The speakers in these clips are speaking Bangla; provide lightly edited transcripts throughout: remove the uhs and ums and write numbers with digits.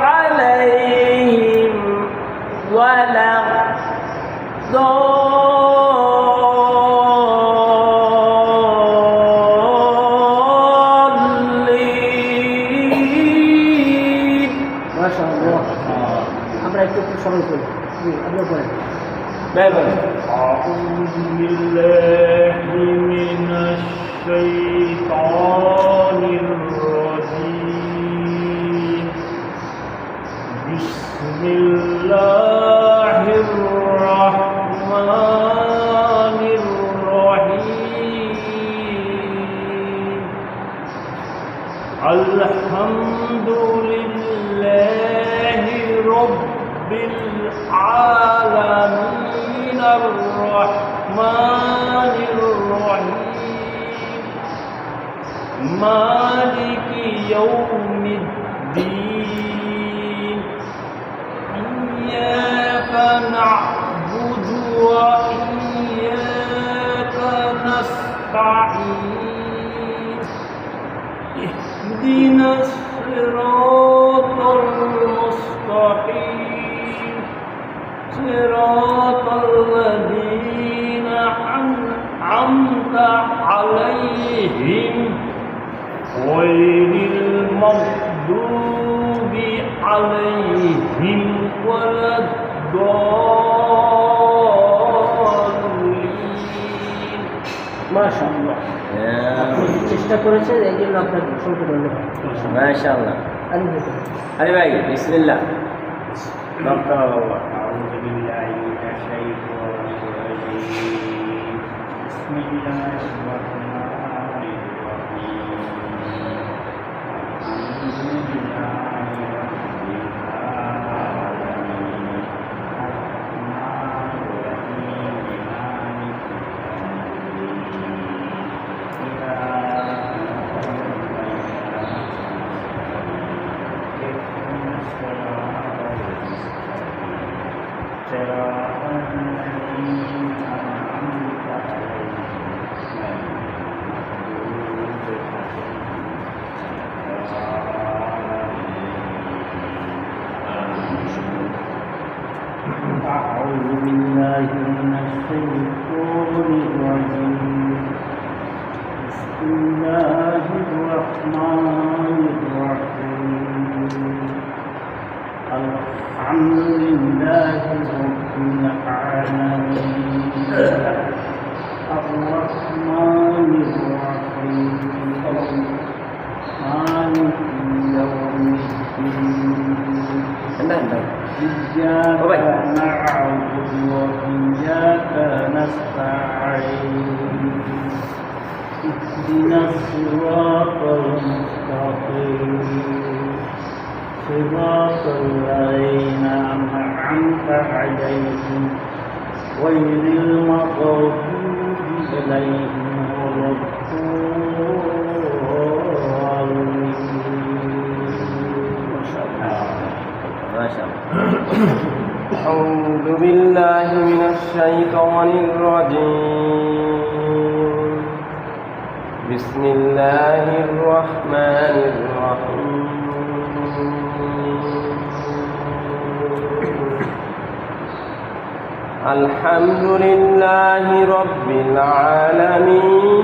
عليهم ولا الضالين ما شاء الله আমরা একটু সরল করি আপনি বলেন أعوذ بالله من الشيطان الرجيم بسم الله الرحمن الرحيم الحمد لله رب العالمين الرحمن الرحيم مالك يوم الدين إياك نعبد وإياك نستعين اهدنا الصراط المستقيم صراط الذين أنعمت عليهم غير المغضوب عليهم ولا الضالين ما شاء الله চেষ্টা করেছেন এই জন্য আপনাকে অসংখ্য ধন্যবাদ মাশাআল্লাহ আরে ভাই বিসমিল্লাহ أعوذ بالله من الشيطان الرجيم بسم الله الرحمن الرحيم الحمد لله رب العالمين الرحمن الرحيم مالك يوم الدين صراط الذين أنعمت عليهم أعوذ بالله من الشيطان الرجيم بسم الله الرحمن الرحيم الحمد لله رب العالمين الرحمن الرحيم مالك يوم الدين إياك نعبد وإياك نستعين اهدنا الصراط المستقيم صراط الذين أنعمت عليهم غير المغضوب عليهم ولا الضالين ما شاء الله أعوذ بالله من الشيطان الرجيم بسم الله الرحمن الرحيم الحمد لله رب العالمين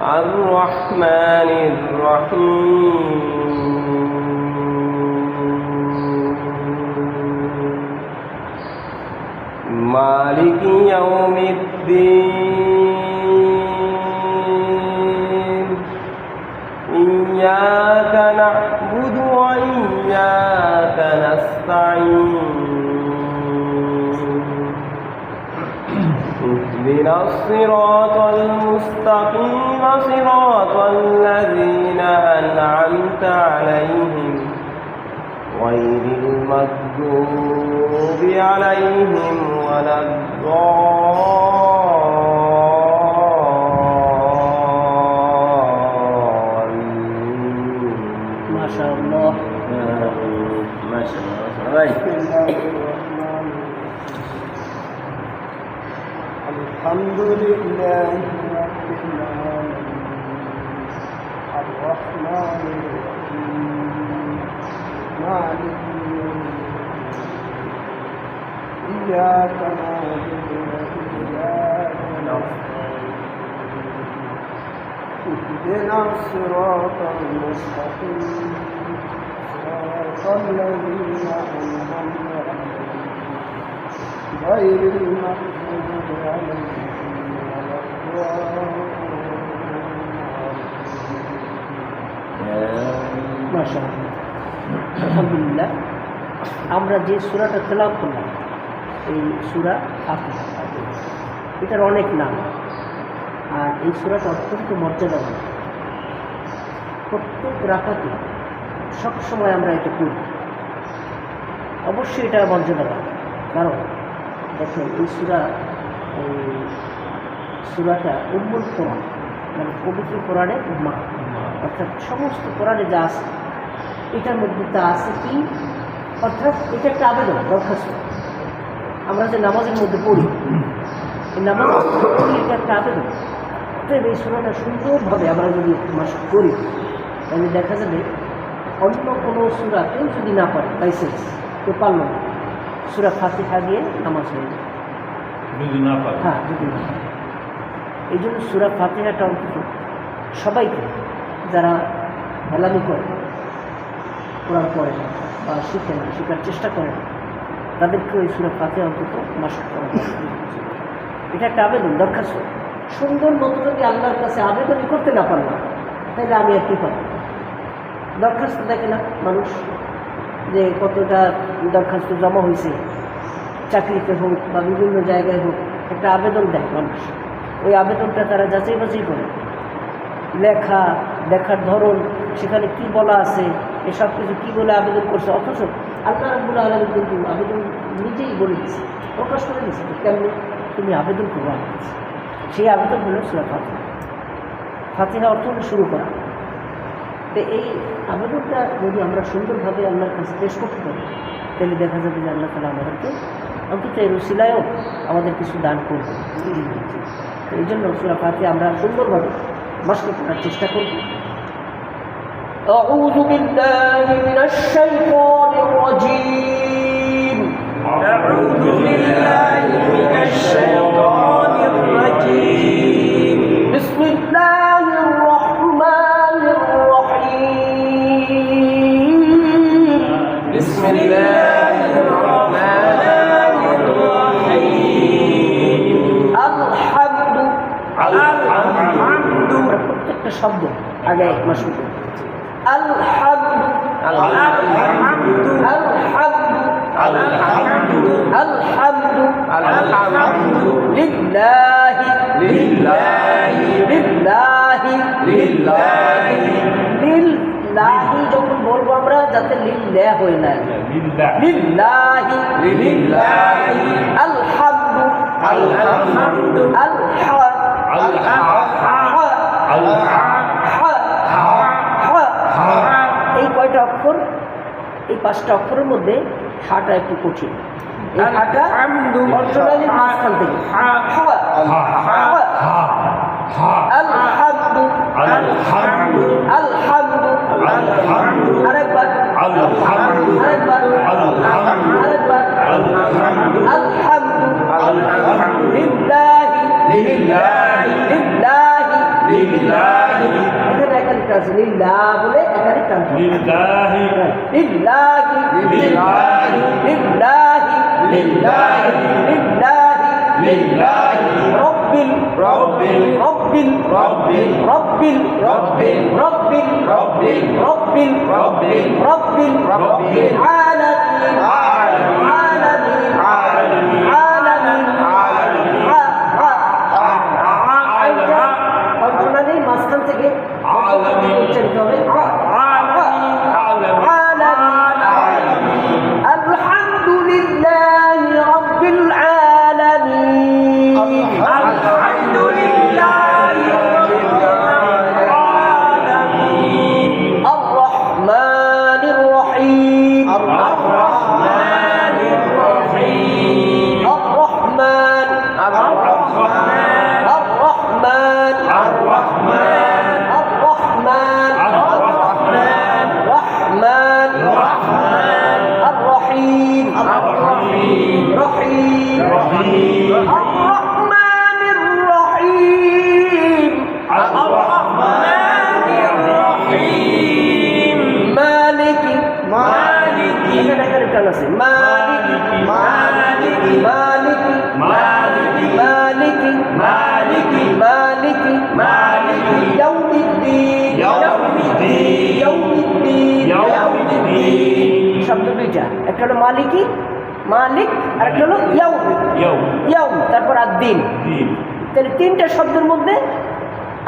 الرحمن الرحيم مالك يوم الدين إياك نعبد وإياك نستعين اهدنا الصراط المستقيم صراط الذين أنعمت عليهم غير المغضوب عليهم ولا الضالين. ما شاء الله. ما شاء الله. الحمد لله رب العالمين اهدنا الصراط المستقيم صراط الذين أنعمت عليهم غير المغضوب عليهم ولا الضالين মাশাআল্লাহ আলহামদুলিল্লাহ আমরা যে সূরাটা তেলাওয়াত করলাম এই সূরা ফাতিহা এটার অনেক নাম আর এই সূরাটা অত্যন্ত মর্যাদাবান প্রত্যেক রাকাতে সবসময় আমরা এটা করি অবশ্যই এটা মর্যাদাবান কারণ দেখেন এই সূরাটা উম্মুল কোরআন মানে পবিত্র কোরআনের মা অর্থাৎ সমস্ত কোরআনে যা আছে এটার মধ্যে তা আছে কি অর্থাৎ এটা একটা আবেদন দরখাস্ত আমরা যে নামাজের মধ্যে পড়ি এই নামাজ পড়ি এটা একটা আবেদন অতএব এই সূরাটা সুন্দরভাবে আমরা যদি মাসক করি তাহলে দেখা যাবে অন্য কোনো সূরা কেউ যদি না পারে লাইসেন্স কেউ পারল না সূরা ফাতিহা দিয়ে নামাজ হয়ে যায় যদি না পারে হ্যাঁ যদি না পারে এই জন্য সূরা ফাতিহাটা অন্তত সবাইকে যারা হেলামি করে কোরআন পড়ে না বা শিখে না শেখার চেষ্টা করে না তাদেরকে ওই সূরা ফাতিহা অন্তত মাসক করা এটা একটা আবেদন দরখাস্ত সুন্দর মতো যদি আল্লাহর কাছে আবেদনই করতে না পারলাম তাহলে আমি আর কী পাবো দরখাস্ত দেখে না মানুষ যে কতটা দরখাস্ত জমা হয়েছে চাকরিতে হোক বা বিভিন্ন জায়গায় হোক একটা আবেদন দেয় মানুষ ওই আবেদনটা তারা যাচাই বাছাই করে লেখা দেখার ধরন সেখানে কি বলা আছে এসব কিছু কী বলে আবেদন করছে অথচ আল্লাহ রাব্বুল আলামিন কিন্তু আবেদন নিজেই বলে দিচ্ছে প্রকাশ করে দিচ্ছে কেমনি তুমি আবেদন করবো আমার কাছে সেই আবেদন হলো সূরা ফাতিহা ফাতিহা অর্থ হলো শুরু করা তো এই আবেদনটা যদি আমরা সুন্দরভাবে আল্লাহর কাছে পেশ করতে পারি তাহলে দেখা যাবে যে আল্লাহ তাআলা আমাদেরকে অন্তত এই রসিলায়ও আমাদের কিছু দান করবে তো এই জন্য সূরা ফাতিহা আমরা সুন্দরভাবে মাসক করার চেষ্টা করব أعوذ بالله من الشيطان الرجيم أعوذ بالله من الشيطان الرجيم بسم الله الرحمن الرحيم بسم الله الرحمن الرحيم الحمد الحمد প্রত্যেকটা শব্দ আগে মাসুক الحمد الحمد الحمد الحمد الحمد الحمد لله لله لله لله লিল্লাহি যখন বলবো আমরা যাতে লিল্লাহ হয়ে না লিল্লাহ লিল্লাহি লিল্লাহি আলহামদু আলহামদু এই কয়টা অক্ষর এই পাঁচটা অক্ষরের মধ্যে হাটা একটু কঠিন এই হাটা অর্থনালীর মাঝখান থেকে আলহামদু আলহামদু আলহামদু আলহামদু আরেকবার আলহামদু আরেকবার আলহামদু আরেকবার আলহামদু আলহামদু الحمد লিল্লাহি لله লিল্লাহি لله এখানে একাধিক টান আছে লিল্লাহ বলে একাধিক টান লিল্লাহি লিল্লাহি লিল্লাহি লিল্লাহি লিল্লাহি লিল্লাহি লিল্লাহি রব্বিল রব্বিল রব্বিল রব্বিল রব্বিল রব্বিল রব্বিল রব্বিল রব্বিল রব্বিল রব্বিল রব্বিল আলামিন আলামিন আলামিন আলামিন কন্ট্রোলারের মাঝখান থেকে উচ্চারিত হবে আলহামদুলিল্লাহ রাব্বিল আলামিন আলহামদুলিল্লাহি রাব্বিল আলামিন আর রহমানির রহিম আর রহমান দুইটা, একটা হলো মালিকি, মালিক, আর একটা হলো ইয়াউম। ইয়াউম। ইয়াউম তারপর আর দিন। দিন। তাহলে তিনটা শব্দের মধ্যে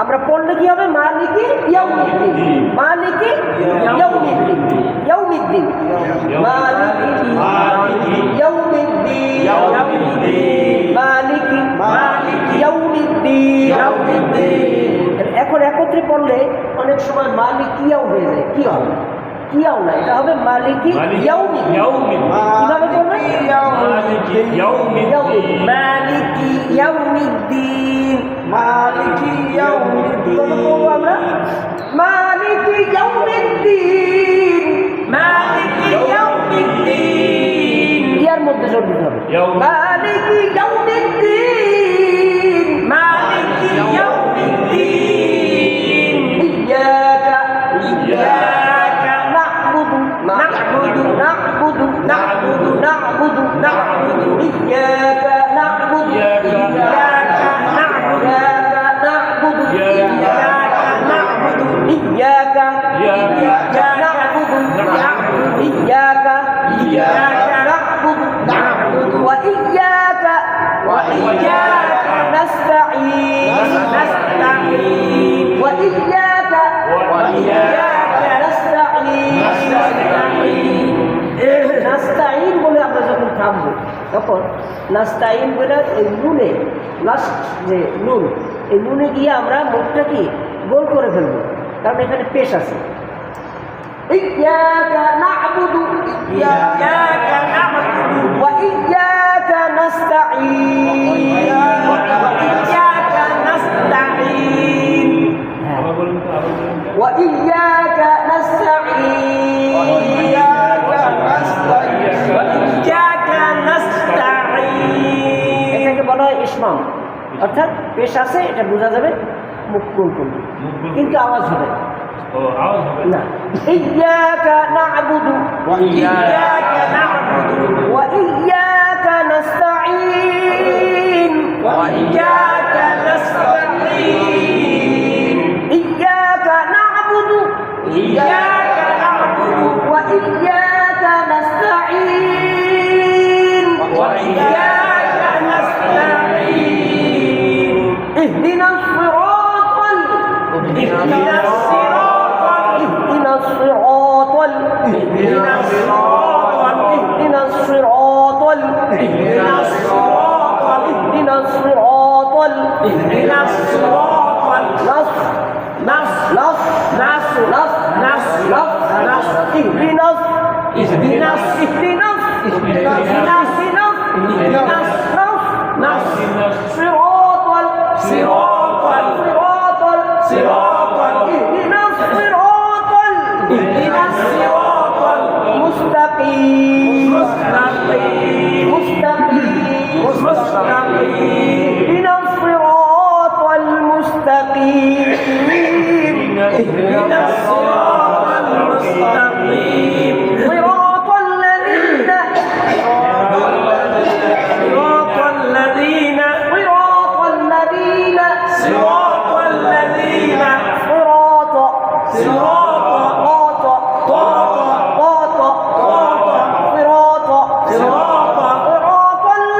আমরা পড়লে কি হবে? মালিকি ইয়াউমিদ্দিন, মালিকি ইয়াউমিদ্দিন, ইয়াউমিদ্দিন, মালিকি ইয়াউমিদ্দিন, মালিকি ইয়াউমিদ্দিন। এখন একত্রে পড়লে অনেক সময় মালিকিয়াও হয়ে যায়। কি হবে? কিয়াও না, এটা হবে মালিকি ইয়াউমিদ্দিন। কিভাবে করবেন? মালিকি ইয়াউমিদ্দিন। মালিকি ইয়াউমিদ্দিন, মালিকি ইয়াউমিদ্দিন। কত করবো আমরা? মালিকি ইয়াউমিদ্দিন, মালিকি ইয়াউমিদ্দিন। ইয়ার মধ্যে জোর দিতে হবে। মালিকি ইয়াউমিদ্দিন, মালিকি ইয়াউমিদ্দিন। ইয়্যাকা না'বুদু, না'বুদু, না'বুদু, না'বুদু, না'বুদু, না'বুদু। ইয়্যাকা না'বুদু, ইয়্যাকা না'বুদু, ইয়্যাকা না'বুদু, ইয়্যাকা না'বুদু, ইয়্যাকা না'বুদু, ওয়া ইয়্যাকা নাস্তাঈন, ওয়া ইয়্যাকা নাস্তাঈন বলে আমরা যখন থামবো তখন নাস্তাঈন বলে এই নুনে লাস্ট যে নুন, এই নুনে গিয়ে আমরা মুখটা কি গোল করে ফেলবো, কারণ এখানে পেশ আছে। ইয়্যাকা না'বুদু, ইয়্যাকা না'বুদু, ওয়া ইয়্যাকা নাস্তাঈন, ইয়্যাকা নাস্তাঈন। আবার বলুন তো, আবার বলুন তো। ওয়া ইয়্যাকা নাস্তাঈন, ইয়্যাকা নাস্তাঈন। ইয়্যাকা নাস্তাঈন। এটাকে বলা হয় ইসমাম, অর্থাৎ পেশ আছে, এটা বোঝা যাবে মুখ গোল করবে, কিন্তু আওয়াজ হবে ও, আওয়াজ হবে না। ইয়্যাকা না'বুদু, ওয়া ইয়্যাকা না'বুদু, ওয়া ইয়্যাকা নাস্তাঈন, ওয়া ইয়্যাকা নাস্তাঈন। ইয়্যাকা না'বুদু, ইয়্যাকা না'বুদু, ওয়া ইয়্যাকা নাস্তাঈন, ওয়া ইয়্যাকা নাস্তাঈন। ইহদিনাস সিরাতাল, ইহদিনাস সিরাতাল, ইহদিনাস সিরাতাল, ইহদিনাস সিরাতাল, ইহদিনাস সিরাতাল, ইহদিনাস সিরাতাল, ইহদিনাস সিরাতাল, ইহদিনাস সিরাতাল। নাস নাস নাস নাস নাস নাস নাস, ইহদিনাস, ইহদিনাস, ইহদিনাস, ইহদিনাস, ইহদিনাস, নাস নাস, সিরাতাল, সিরাতাল, সিরাতাল, সিরাতাল, ইহদিনাস সিরাতাল, ইহদিনাস সিরাতাল মুস্তাকিম, মুস্তাকিম, মুস্তাকিম, মুস্তাকিম, ইহদিনাস সিরাতাল মুস্তাকিম, ইহদিনাস সিরাতাল মুস্তাকিম। সিরাতাল লাযীনা, সিরাতাল লাযীনা, সিরাতাল লাযীনা, সিরাতাল লাযীনা, সিরাতা, সিরাতা, তাতা, তাতা, সিরাতা, সিরাতাল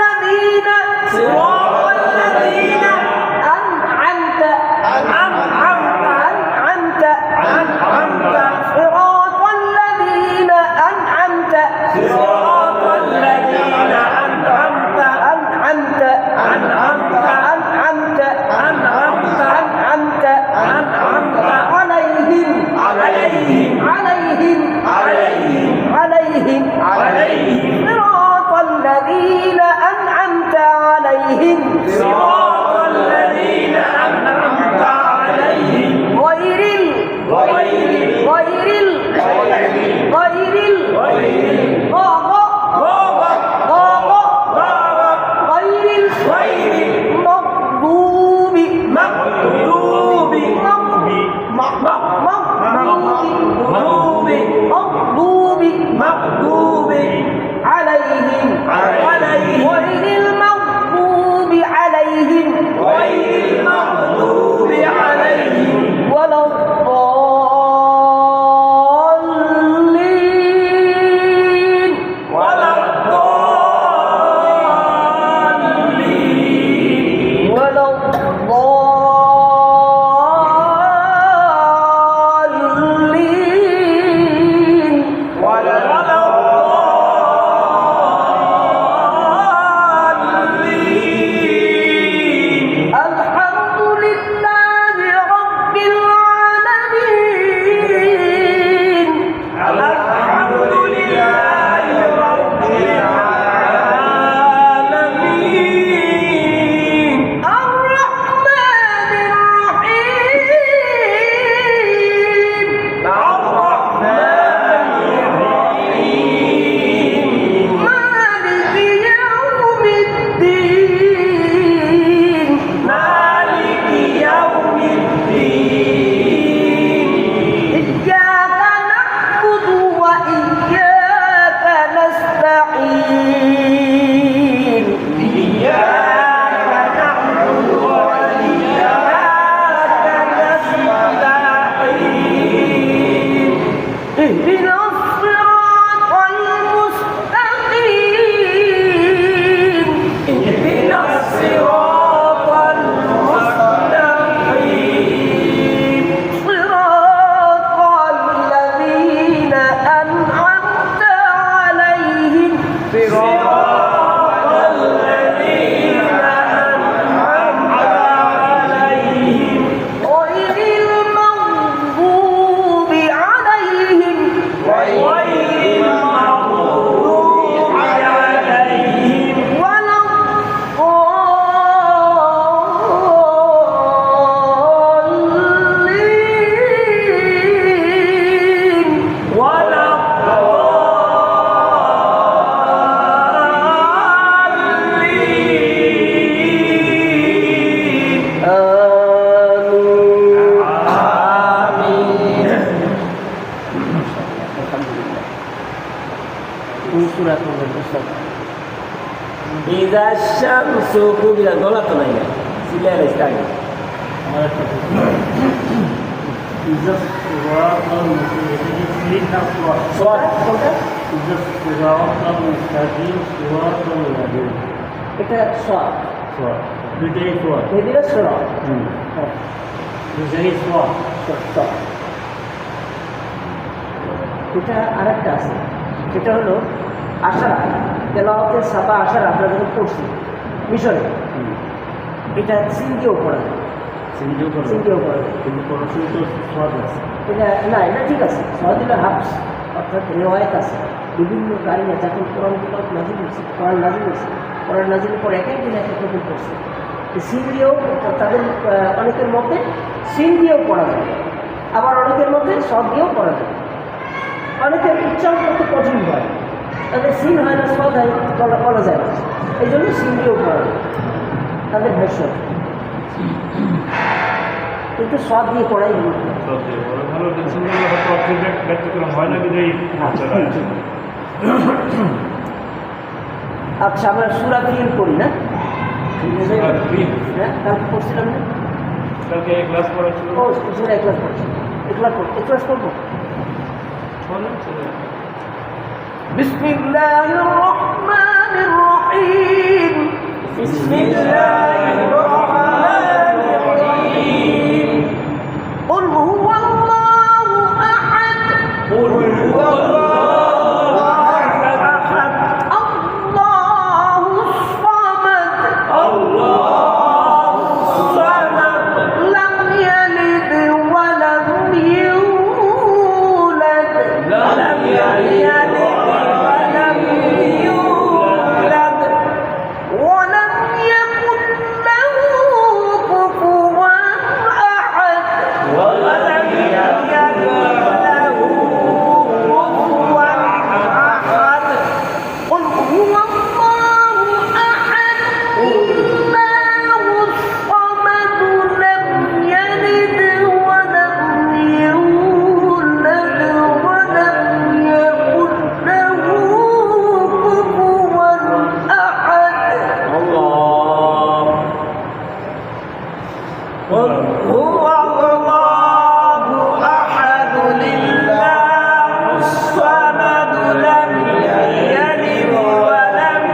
লাযীনা, সিরাতাল লাযীনা আন'আমতা, আন'আমতা, আন'আমতা, আন'আমতা, সিরাতাল লাযীনা আন'আমতা, সিরাতাল লাযীনা আন'আমতা, আন'আমতা, আন'আমতা, আন'আমতা, আন'আমতা, আন'আমতা, আন'আমতা আলাইহিম, আলাইহিম, আলাইহিম, আলাইহিম, আলাইহিম, আলাইহিম, সিরাতাল লাযীনা আন'আমতা আলাইহিম, সিরাতাল লাযীনা আন'আমতা আলাইহিম, গায়রিল, গায়রিল, গায়রিল, গায়রিল, গায়রিল, গায়রিল, গায়রিল, মাগদুবি, মাগদুবি, মাগদুবি, মাগদুবি, মাগদুবি আলাইহিম, আলাইহিম, গায়রিল মাগদুবি আলাইহিম, গায়রিল মাগদুবি আলাইহিম ওয়ালাদ-দাল্লিন। সূরা পড়বেন উস্তাদ। ইযা শামসু কুবিরা, গলা তো নাই না, সিলাই রাখতে আগে। আমার একটা প্রশ্ন। ইজ্জত সিরাতাল মুস্তাকিম, এটা কি সিলিং না সোয়াদ? সোয়াদ কোনটা? ইজ্জত সিরাতাল মুস্তাকিম সিরাতাল লাযিম। এটা সোয়াদ, সোয়াদ, দুইটাই সোয়াদ। এদিকে সোয়াদ। হ্যাঁ, দুই জায়গায় সোয়াদ। সোয়াদ। এটা আরেকটা আছে, সেটা হলো আশারা, তেলাওয়াতের সাফা আশারা আমরা যখন পড়ছি মিশরে, এটা সিন দিয়েও পড়া যায়, সিলিংও করে, সিন দিয়েও পড়া যায়। কিন্তু পড়াশোনা তো সোয়াদ আছে। এটা না, এটা ঠিক আছে, সহদিল্লা হাফস অর্থাৎ রেওয়ায়ত আছে। বিভিন্ন কারিনা যখন কোরআন নাজিল হয়েছে, কোরআন নাজিল হয়েছে, কোরআন নাজিলের পর এক একদিন এক এক রকম করছে। সিন দিয়েও তাদের অনেকের মতে সিন দিয়েও পড়া যায়, আবার অনেকের মতে সব দিয়েও পড়া যায়। অনেকের উচ্চারণ করতে কঠিন হয়, তাদের সিন হয় না, সদ হয়, বলা যায় না, এই জন্য সিন দিয়েও পড়া যায় তাদের ভাষ্য, কিন্তু সব দিয়ে পড়াই গুরুত্ব। সব দিয়ে পড়া ভালো, টেনশন করলে হয়তো অর্থের ব্যতিক্রম হয় না, বিদায়ী আচ্ছা, আমরা সূরা ফিল করি না? হ্যাঁ, কালকে পড়ছিলাম না? কালকে এক ক্লাস পড়া ছিল। ও সূরা ইখলাস পড়ছি, ইখলাস করবো। বিসমিল্লাহির রহমানির রহিম। বিসমিল্লাহির রহমানির রহিম। কুল হুয়াল্লাহু আহাদ। কুল হুয়াল্লাহু আহাদ। আল্লাহুস সামাদ। আল্লাহুস সামাদ। লাম ইয়ালিদ ওয়া লাম ইউলাদ। লাম ইয়ালিদ ওয়া লাম ইউলাদ। ولم يكن له كفوا أحد. ولم يكن له كفوا أحد. قل هو الله أحد الله الصمد لم يلد ولم يولد ولم يكن له كفوا أحد. الله. قل هو الله أحد لله الصمد لم يلد ولم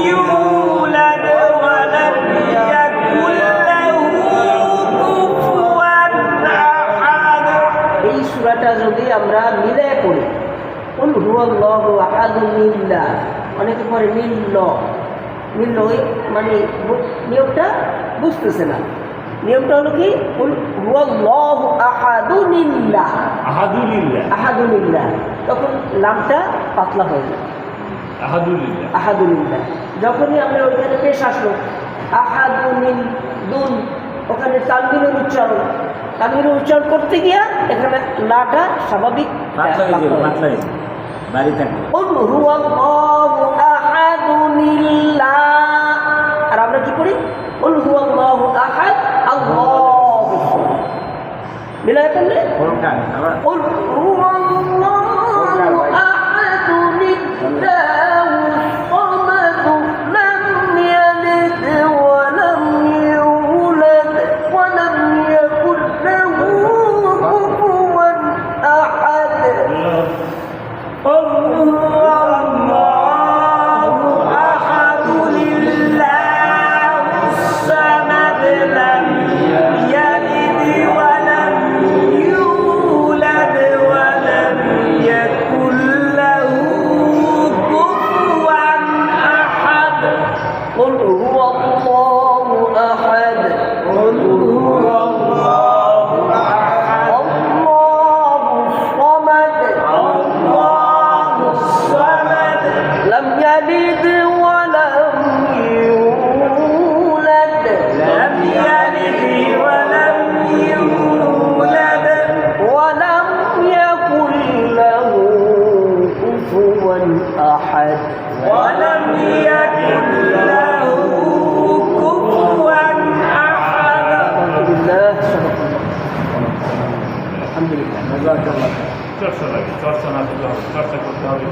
يولد ولم يكن له كفوا أحد. এই সূরাটা যদি আমরা মিলে পড়ি, কুল হুয়াল্লাহু আহাদুন লিল্লাহ, অনেকে পড়ে মিল্ল, ওই মানে নিয়মটা বুঝতেছে না। নিয়মটা হলো কি, কুল হুয়াল্লাহু আহাদুন লিল্লাহ, আহাদুলিল্লাহ, আহাদুন লিল্লাহ, তখন লামটা পাতলা হয়ে যায়, আহাদুলিল্লাহ। আহাদুলিল্লাহ। যখনই আমরা ওইখানে পেশ আসলো আহাদুনিল দুন, ওখানে তানবিনের উচ্চারণ করতে গিয়া এখানে লাটা স্বাভাবিক বাড়ি থাকবে। কুল হুয়াল্লাহু আহাদুনিল্লাহ, আর আমরা কি করি, কুল হুয়াল্লাহু আহাদ আল্লাহু সামাদ, মিলাই পড়লে কুল হুয়াল্লাহু আহাদুনিল্লাহু সামাদ লাম ইয়ালিদ ওয়া লাম ইউলাদ ওয়া লাম ইয়াকুল লাহু কুফুওয়ান আহাদ। قل هو الله أحد لله الصمد لم يلد ولم يولد ولم يكن له كفوا أحد. قل هو الله أحد. قل هو الله أحد. الله الصمد. الله الصمد. لم يلد ولم يولد. لم يلد ولم يولد ولم يكن له كفوا أحد. ولم يكن له كفوا أحد. الحمد لله. الحمد لله. চর্চা লাগে, চর্চা না করতে হবে, চর্চা করতে হবে,